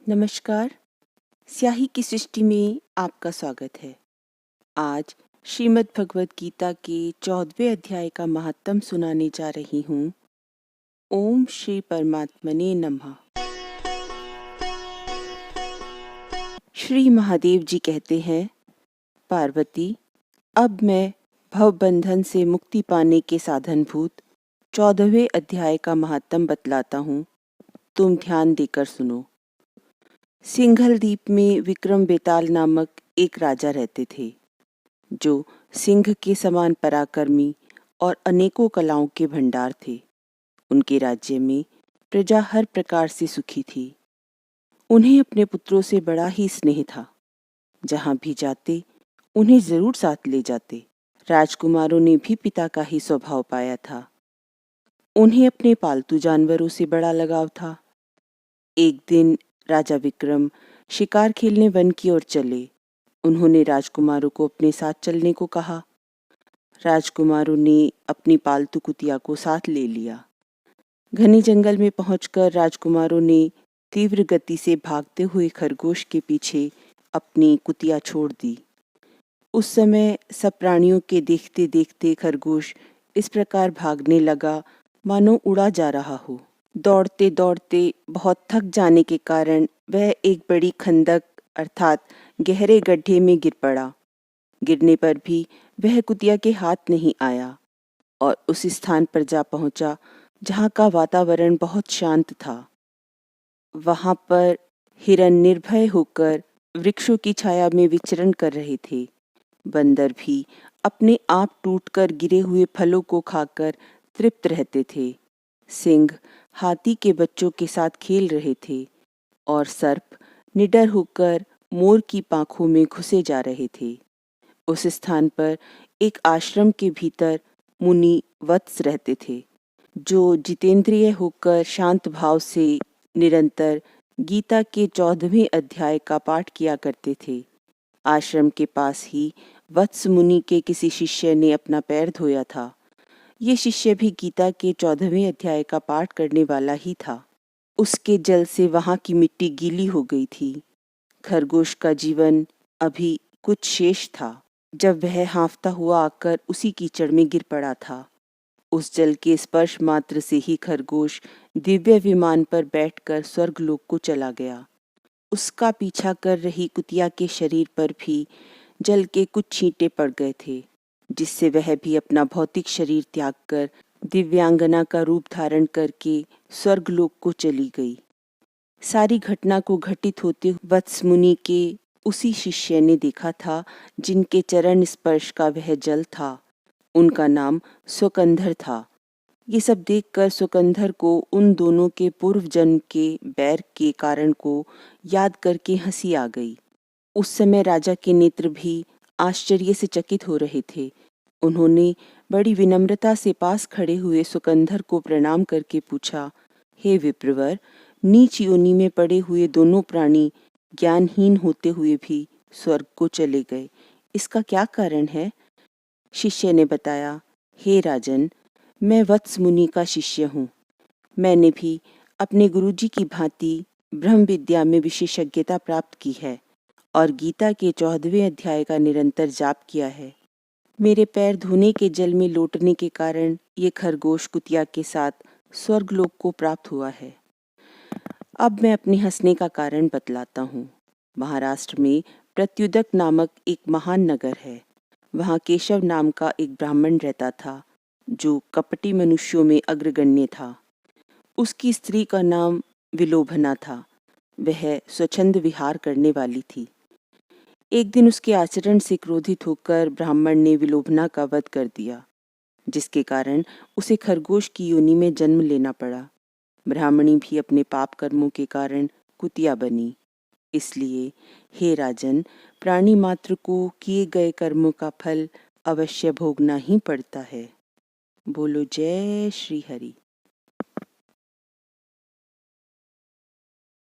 नमस्कार। स्याही की सृष्टि में आपका स्वागत है। आज श्रीमद् भगवद गीता के 14वें अध्याय का महात्म सुनाने जा रही हूँ। ओम श्री परमात्मने नमः। श्री महादेव जी कहते हैं, पार्वती, अब मैं भवबंधन से मुक्ति पाने के साधनभूत 14वें अध्याय का महात्म बतलाता हूँ। तुम ध्यान देकर सुनो। सिंघल द्वीप में विक्रम बेताल नामक एक राजा रहते थे, जो सिंह के समान पराक्रमी और अनेकों कलाओं के भंडार थे। उनके राज्य में प्रजा हर प्रकार से सुखी थी। उन्हें अपने पुत्रों से बड़ा ही स्नेह था। जहाँ भी जाते उन्हें जरूर साथ ले जाते। राजकुमारों ने भी पिता का ही स्वभाव पाया था। उन्हें अपने पालतू जानवरों से बड़ा लगाव था। एक दिन राजा विक्रम शिकार खेलने वन की ओर चले। उन्होंने राजकुमारों को अपने साथ चलने को कहा। राजकुमारों ने अपनी पालतू कुतिया को साथ ले लिया। घने जंगल में पहुंचकर राजकुमारों ने तीव्र गति से भागते हुए खरगोश के पीछे अपनी कुतिया छोड़ दी। उस समय सब प्राणियों के देखते देखते खरगोश इस प्रकार भागने लगा मानो उड़ा जा रहा हो। दौड़ते दौड़ते बहुत थक जाने के कारण वह एक बड़ी खंदक अर्थात गहरे गड्ढे में गिर पड़ा। गिरने पर भी वह कुतिया के हाथ नहीं आया और उस स्थान पर जा पहुंचा जहां का वातावरण बहुत शांत था। वहां पर हिरन निर्भय होकर वृक्षों की छाया में विचरण कर रहे थे। बंदर भी अपने आप टूटकर गिरे हुए फलों को खाकर तृप्त रहते थे। सिंह हाथी के बच्चों के साथ खेल रहे थे और सर्प निडर होकर मोर की पांखों में घुसे जा रहे थे। उस स्थान पर एक आश्रम के भीतर मुनि वत्स रहते थे, जो जितेंद्रिय होकर शांत भाव से निरंतर गीता के 14वें अध्याय का पाठ किया करते थे। आश्रम के पास ही वत्स मुनि के किसी शिष्य ने अपना पैर धोया था। ये शिष्य भी गीता के 14वें अध्याय का पाठ करने वाला ही था। उसके जल से वहां की मिट्टी गीली हो गई थी। खरगोश का जीवन अभी कुछ शेष था जब वह हाँफता हुआ आकर उसी कीचड़ में गिर पड़ा था। उस जल के स्पर्श मात्र से ही खरगोश दिव्य विमान पर बैठकर स्वर्गलोक को चला गया। उसका पीछा कर रही कुतिया के शरीर पर भी जल के कुछ छींटे पड़ गए थे, जिससे वह भी अपना भौतिक शरीर त्याग कर दिव्यांगना का रूप धारण करके स्वर्गलोक को चली गई। सारी घटना को घटित होते वत्स मुनि के उसी शिष्य ने देखा था, जिनके चरण स्पर्श का वह जल था। उनका नाम सुकंधर था। ये सब देखकर सुकंधर को उन दोनों के पूर्व जन्म के बैर के कारण को याद करके हंसी आ गई। उस समय राजा के नेत्र भी आश्चर्य से चकित हो रहे थे। उन्होंने बड़ी विनम्रता से पास खड़े हुए सुकंधर को प्रणाम करके पूछा, हे विप्रवर, नीच योनि में पड़े हुए दोनों प्राणी ज्ञानहीन होते हुए भी स्वर्ग को चले गए, इसका क्या कारण है? शिष्य ने बताया, हे राजन, मैं वत्स मुनि का शिष्य हूँ। मैंने भी अपने गुरुजी की भांति ब्रह्म विद्या में विशेषज्ञता प्राप्त की है और गीता के 14वें अध्याय का निरंतर जाप किया है। मेरे पैर धोने के जल में लौटने के कारण ये खरगोश कुतिया के साथ स्वर्गलोक को प्राप्त हुआ है। अब मैं अपने हंसने का कारण बतलाता हूँ। महाराष्ट्र में प्रत्युदक नामक एक महान नगर है। वहाँ केशव नाम का एक ब्राह्मण रहता था, जो कपटी मनुष्यों में अग्रगण्य था। उसकी स्त्री का नाम विलोभना था। वह स्वच्छंद विहार करने वाली थी। एक दिन उसके आचरण से क्रोधित होकर ब्राह्मण ने विलोभना का वध कर दिया, जिसके कारण उसे खरगोश की योनि में जन्म लेना पड़ा। ब्राह्मणी भी अपने पाप कर्मों के कारण कुतिया बनी। इसलिए हे राजन, प्राणी मात्र को किए गए कर्मों का फल अवश्य भोगना ही पड़ता है। बोलो जय श्री हरि।